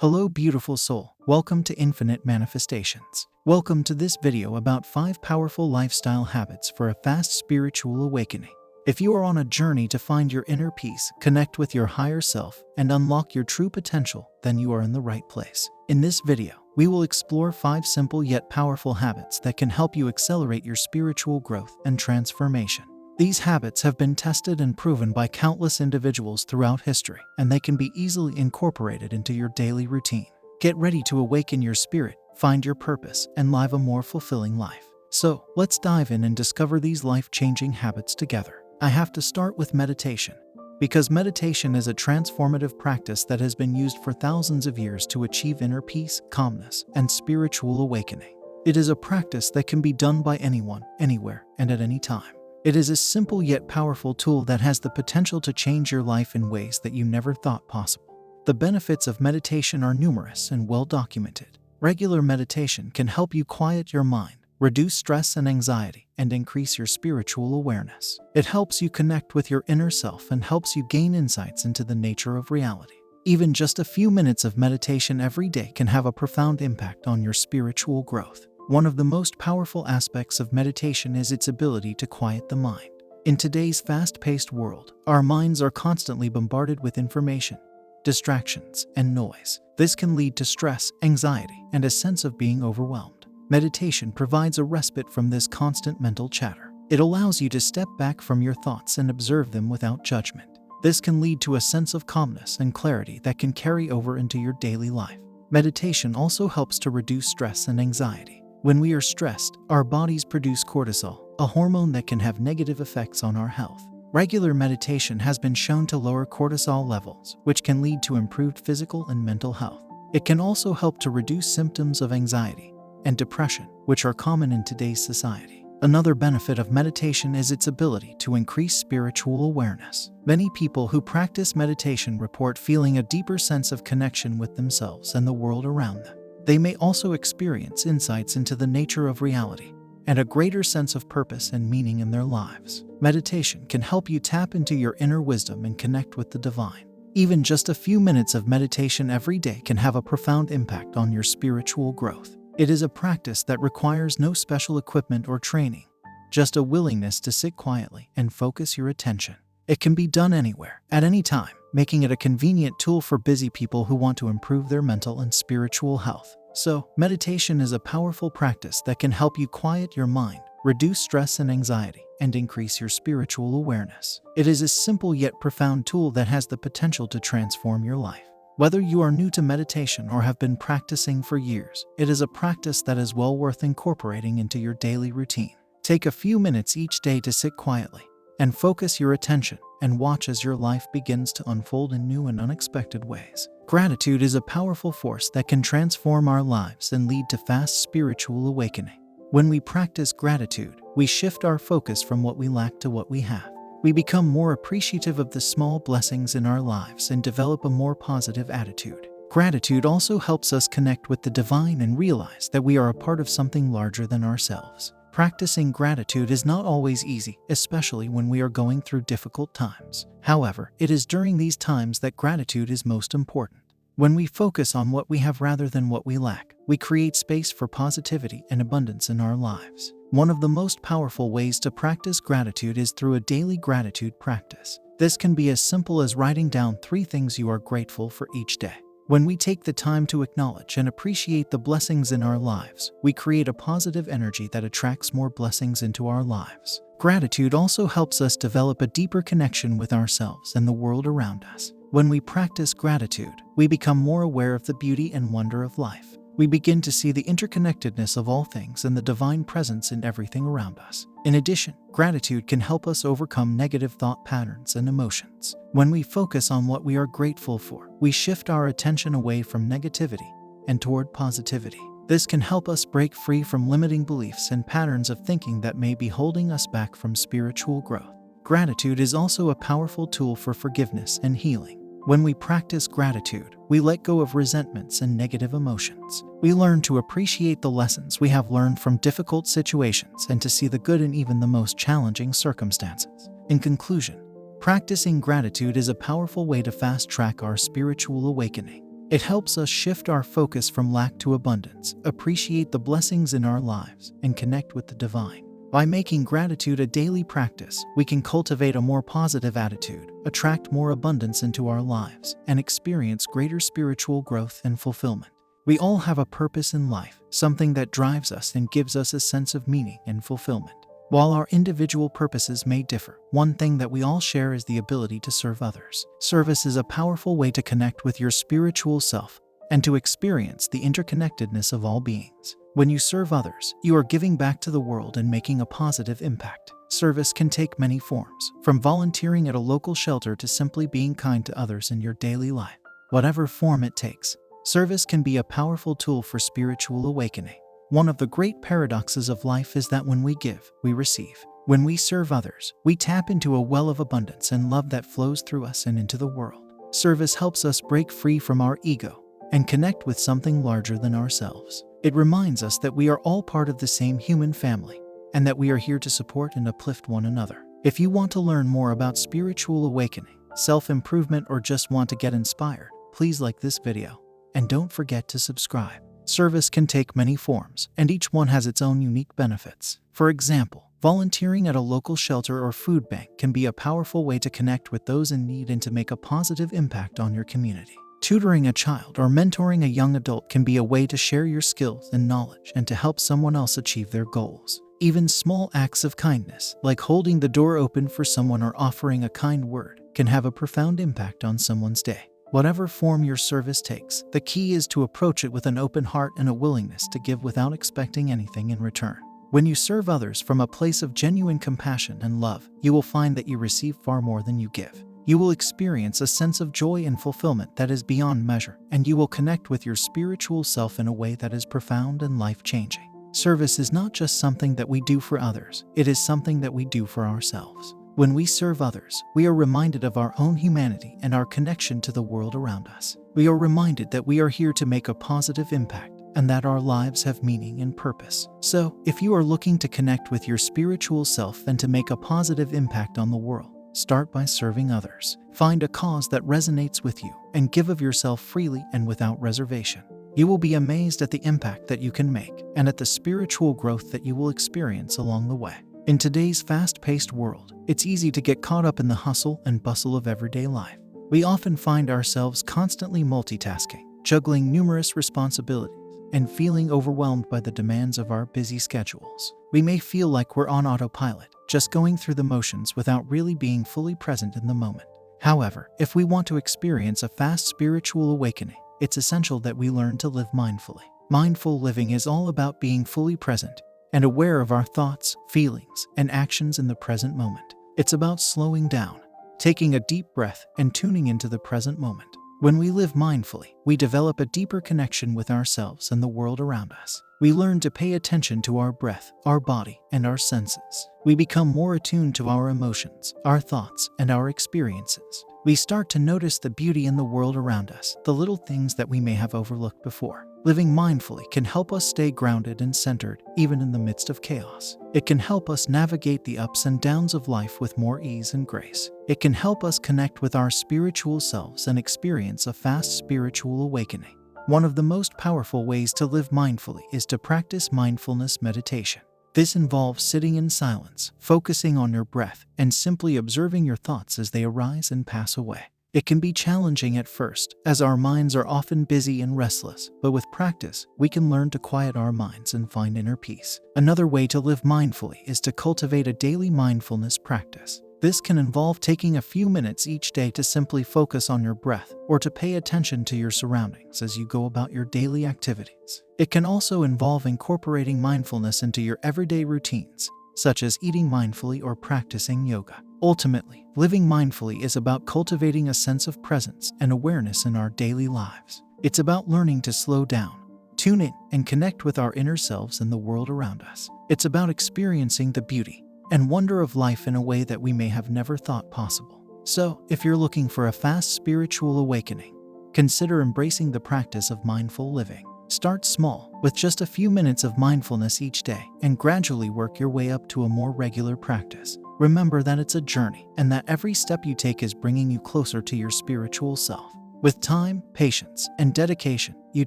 Hello beautiful soul, welcome to Infinite Manifestations. Welcome to this video about 5 powerful lifestyle habits for a fast spiritual awakening. If you are on a journey to find your inner peace, connect with your higher self, and unlock your true potential, then you are in the right place. In this video, we will explore 5 simple yet powerful habits that can help you accelerate your spiritual growth and transformation. These habits have been tested and proven by countless individuals throughout history, and they can be easily incorporated into your daily routine. Get ready to awaken your spirit, find your purpose, and live a more fulfilling life. So, let's dive in and discover these life-changing habits together. I have to start with meditation, because meditation is a transformative practice that has been used for thousands of years to achieve inner peace, calmness, and spiritual awakening. It is a practice that can be done by anyone, anywhere, and at any time. It is a simple yet powerful tool that has the potential to change your life in ways that you never thought possible. The benefits of meditation are numerous and well documented. Regular meditation can help you quiet your mind, reduce stress and anxiety, and increase your spiritual awareness. It helps you connect with your inner self and helps you gain insights into the nature of reality. Even just a few minutes of meditation every day can have a profound impact on your spiritual growth. One of the most powerful aspects of meditation is its ability to quiet the mind. In today's fast-paced world, our minds are constantly bombarded with information, distractions, and noise. This can lead to stress, anxiety, and a sense of being overwhelmed. Meditation provides a respite from this constant mental chatter. It allows you to step back from your thoughts and observe them without judgment. This can lead to a sense of calmness and clarity that can carry over into your daily life. Meditation also helps to reduce stress and anxiety. When we are stressed, our bodies produce cortisol, a hormone that can have negative effects on our health. Regular meditation has been shown to lower cortisol levels, which can lead to improved physical and mental health. It can also help to reduce symptoms of anxiety and depression, which are common in today's society. Another benefit of meditation is its ability to increase spiritual awareness. Many people who practice meditation report feeling a deeper sense of connection with themselves and the world around them. They may also experience insights into the nature of reality and a greater sense of purpose and meaning in their lives. Meditation can help you tap into your inner wisdom and connect with the divine. Even just a few minutes of meditation every day can have a profound impact on your spiritual growth. It is a practice that requires no special equipment or training, just a willingness to sit quietly and focus your attention. It can be done anywhere, at any time, making it a convenient tool for busy people who want to improve their mental and spiritual health. So, meditation is a powerful practice that can help you quiet your mind, reduce stress and anxiety, and increase your spiritual awareness. It is a simple yet profound tool that has the potential to transform your life. Whether you are new to meditation or have been practicing for years, it is a practice that is well worth incorporating into your daily routine. Take a few minutes each day to sit quietly and focus your attention, and watch as your life begins to unfold in new and unexpected ways. Gratitude is a powerful force that can transform our lives and lead to fast spiritual awakening. When we practice gratitude, we shift our focus from what we lack to what we have. We become more appreciative of the small blessings in our lives and develop a more positive attitude. Gratitude also helps us connect with the divine and realize that we are a part of something larger than ourselves. Practicing gratitude is not always easy, especially when we are going through difficult times. However, it is during these times that gratitude is most important. When we focus on what we have rather than what we lack, we create space for positivity and abundance in our lives. One of the most powerful ways to practice gratitude is through a daily gratitude practice. This can be as simple as writing down 3 things you are grateful for each day. When we take the time to acknowledge and appreciate the blessings in our lives, we create a positive energy that attracts more blessings into our lives. Gratitude also helps us develop a deeper connection with ourselves and the world around us. When we practice gratitude, we become more aware of the beauty and wonder of life. We begin to see the interconnectedness of all things and the divine presence in everything around us. In addition, gratitude can help us overcome negative thought patterns and emotions. When we focus on what we are grateful for, we shift our attention away from negativity and toward positivity. This can help us break free from limiting beliefs and patterns of thinking that may be holding us back from spiritual growth. Gratitude is also a powerful tool for forgiveness and healing. When we practice gratitude, we let go of resentments and negative emotions. We learn to appreciate the lessons we have learned from difficult situations and to see the good in even the most challenging circumstances. In conclusion, practicing gratitude is a powerful way to fast-track our spiritual awakening. It helps us shift our focus from lack to abundance, appreciate the blessings in our lives, and connect with the divine. By making gratitude a daily practice, we can cultivate a more positive attitude, attract more abundance into our lives, and experience greater spiritual growth and fulfillment. We all have a purpose in life, something that drives us and gives us a sense of meaning and fulfillment. While our individual purposes may differ, one thing that we all share is the ability to serve others. Service is a powerful way to connect with your spiritual self and to experience the interconnectedness of all beings. When you serve others, you are giving back to the world and making a positive impact. Service can take many forms, from volunteering at a local shelter to simply being kind to others in your daily life. Whatever form it takes, service can be a powerful tool for spiritual awakening. One of the great paradoxes of life is that when we give, we receive. When we serve others, we tap into a well of abundance and love that flows through us and into the world. Service helps us break free from our ego and connect with something larger than ourselves. It reminds us that we are all part of the same human family and that we are here to support and uplift one another. If you want to learn more about spiritual awakening, self-improvement, or just want to get inspired, please like this video and don't forget to subscribe. Service can take many forms, and each one has its own unique benefits. For example, volunteering at a local shelter or food bank can be a powerful way to connect with those in need and to make a positive impact on your community. Tutoring a child or mentoring a young adult can be a way to share your skills and knowledge and to help someone else achieve their goals. Even small acts of kindness, like holding the door open for someone or offering a kind word, can have a profound impact on someone's day. Whatever form your service takes, the key is to approach it with an open heart and a willingness to give without expecting anything in return. When you serve others from a place of genuine compassion and love, you will find that you receive far more than you give. You will experience a sense of joy and fulfillment that is beyond measure, and you will connect with your spiritual self in a way that is profound and life-changing. Service is not just something that we do for others, it is something that we do for ourselves. When we serve others, we are reminded of our own humanity and our connection to the world around us. We are reminded that we are here to make a positive impact and that our lives have meaning and purpose. So, if you are looking to connect with your spiritual self and to make a positive impact on the world, start by serving others. Find a cause that resonates with you and give of yourself freely and without reservation. You will be amazed at the impact that you can make and at the spiritual growth that you will experience along the way. In today's fast-paced world, it's easy to get caught up in the hustle and bustle of everyday life. We often find ourselves constantly multitasking, juggling numerous responsibilities, and feeling overwhelmed by the demands of our busy schedules. We may feel like we're on autopilot, just going through the motions without really being fully present in the moment. However, if we want to experience a fast spiritual awakening, it's essential that we learn to live mindfully. Mindful living is all about being fully present and aware of our thoughts, feelings, and actions in the present moment. It's about slowing down, taking a deep breath, and tuning into the present moment. When we live mindfully, we develop a deeper connection with ourselves and the world around us. We learn to pay attention to our breath, our body, and our senses. We become more attuned to our emotions, our thoughts, and our experiences. We start to notice the beauty in the world around us, the little things that we may have overlooked before. Living mindfully can help us stay grounded and centered, even in the midst of chaos. It can help us navigate the ups and downs of life with more ease and grace. It can help us connect with our spiritual selves and experience a fast spiritual awakening. One of the most powerful ways to live mindfully is to practice mindfulness meditation. This involves sitting in silence, focusing on your breath, and simply observing your thoughts as they arise and pass away. It can be challenging at first, as our minds are often busy and restless, but with practice, we can learn to quiet our minds and find inner peace. Another way to live mindfully is to cultivate a daily mindfulness practice. This can involve taking a few minutes each day to simply focus on your breath or to pay attention to your surroundings as you go about your daily activities. It can also involve incorporating mindfulness into your everyday routines, such as eating mindfully or practicing yoga. Ultimately, living mindfully is about cultivating a sense of presence and awareness in our daily lives. It's about learning to slow down, tune in, and connect with our inner selves and the world around us. It's about experiencing the beauty and wonder of life in a way that we may have never thought possible. So, if you're looking for a fast spiritual awakening, consider embracing the practice of mindful living. Start small, with just a few minutes of mindfulness each day, and gradually work your way up to a more regular practice. Remember that it's a journey, and that every step you take is bringing you closer to your spiritual self. With time, patience, and dedication, you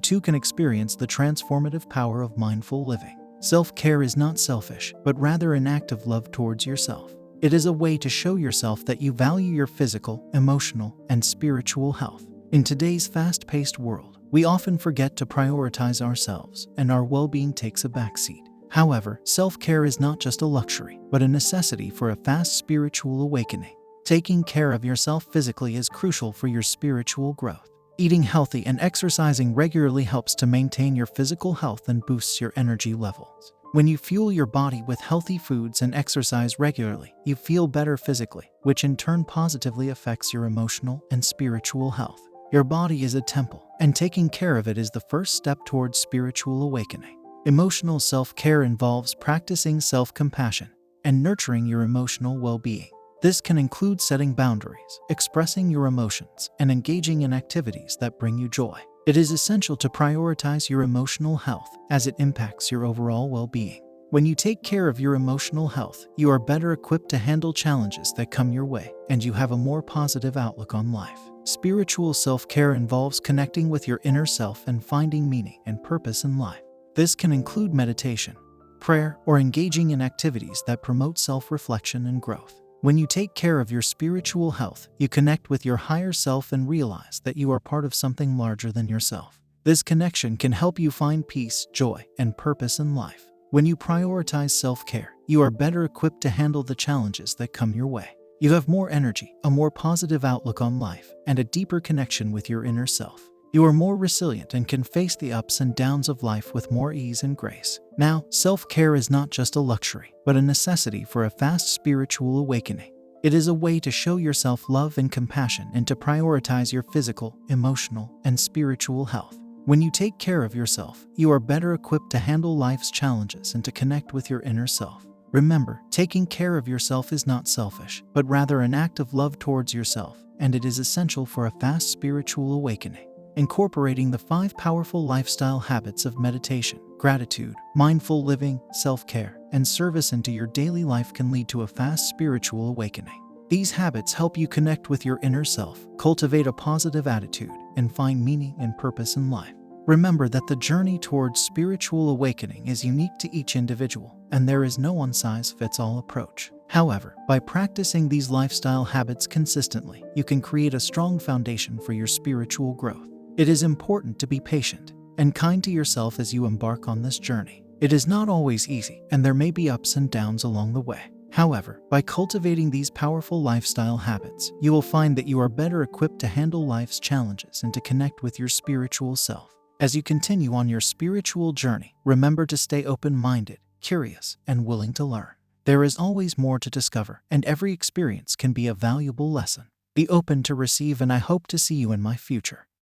too can experience the transformative power of mindful living. Self-care is not selfish, but rather an act of love towards yourself. It is a way to show yourself that you value your physical, emotional, and spiritual health. In today's fast-paced world, we often forget to prioritize ourselves, and our well-being takes a backseat. However, self-care is not just a luxury, but a necessity for a fast spiritual awakening. Taking care of yourself physically is crucial for your spiritual growth. Eating healthy and exercising regularly helps to maintain your physical health and boosts your energy levels. When you fuel your body with healthy foods and exercise regularly, you feel better physically, which in turn positively affects your emotional and spiritual health. Your body is a temple, and taking care of it is the first step towards spiritual awakening. Emotional self-care involves practicing self-compassion and nurturing your emotional well-being. This can include setting boundaries, expressing your emotions, and engaging in activities that bring you joy. It is essential to prioritize your emotional health as it impacts your overall well-being. When you take care of your emotional health, you are better equipped to handle challenges that come your way, and you have a more positive outlook on life. Spiritual self-care involves connecting with your inner self and finding meaning and purpose in life. This can include meditation, prayer, or engaging in activities that promote self-reflection and growth. When you take care of your spiritual health, you connect with your higher self and realize that you are part of something larger than yourself. This connection can help you find peace, joy, and purpose in life. When you prioritize self-care, you are better equipped to handle the challenges that come your way. You have more energy, a more positive outlook on life, and a deeper connection with your inner self. You are more resilient and can face the ups and downs of life with more ease and grace. Now, self-care is not just a luxury, but a necessity for a fast spiritual awakening. It is a way to show yourself love and compassion and to prioritize your physical, emotional, and spiritual health. When you take care of yourself, you are better equipped to handle life's challenges and to connect with your inner self. Remember, taking care of yourself is not selfish, but rather an act of love towards yourself, and it is essential for a fast spiritual awakening. Incorporating the 5 powerful lifestyle habits of meditation, gratitude, mindful living, self-care, and service into your daily life can lead to a fast spiritual awakening. These habits help you connect with your inner self, cultivate a positive attitude, and find meaning and purpose in life. Remember that the journey towards spiritual awakening is unique to each individual, and there is no one-size-fits-all approach. However, by practicing these lifestyle habits consistently, you can create a strong foundation for your spiritual growth. It is important to be patient and kind to yourself as you embark on this journey. It is not always easy, and there may be ups and downs along the way. However, by cultivating these powerful lifestyle habits, you will find that you are better equipped to handle life's challenges and to connect with your spiritual self. As you continue on your spiritual journey, remember to stay open-minded, curious, and willing to learn. There is always more to discover, and every experience can be a valuable lesson. Be open to receive, and I hope to see you in my future.